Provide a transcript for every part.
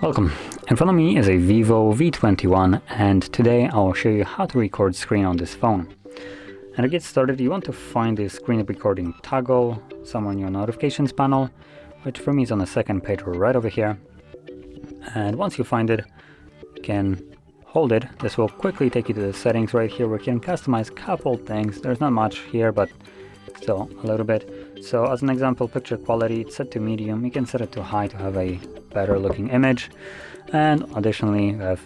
Welcome. In front of me is a VIVO V21 and today I'll show you how to record screen on this phone. And to get started, you want to find the screen recording toggle somewhere in your notifications panel, which for me is on the second page right over here. And once you find it, you can hold it. This will quickly take you to the settings right here where you can customize a couple things. There's not much here, but still a little bit. So as an example, picture quality, it's set to medium. You can set it to high to have a better looking image. And additionally, you have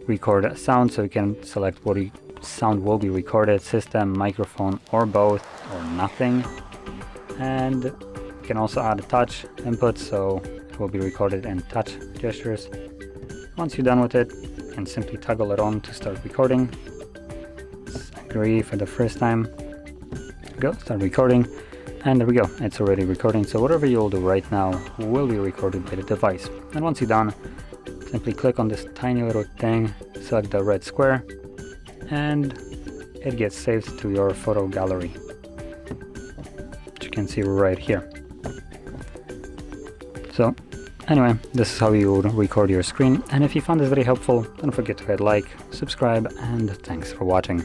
record sound, so you can select what sound will be recorded, system, microphone, or both, or nothing. And you can also add a touch input, so it will be recorded in touch gestures. Once you're done with it, you can simply toggle it on to start recording. Let's agree for the first time. Go, start recording. And there we go, it's already recording, so whatever you'll do right now will be recorded by the device. And once you're done, simply click on this tiny little thing, select the red square, and it gets saved to your photo gallery, which you can see right here. So anyway, this is how you would record your screen, and if you found this very helpful, don't forget to hit like, subscribe, and thanks for watching.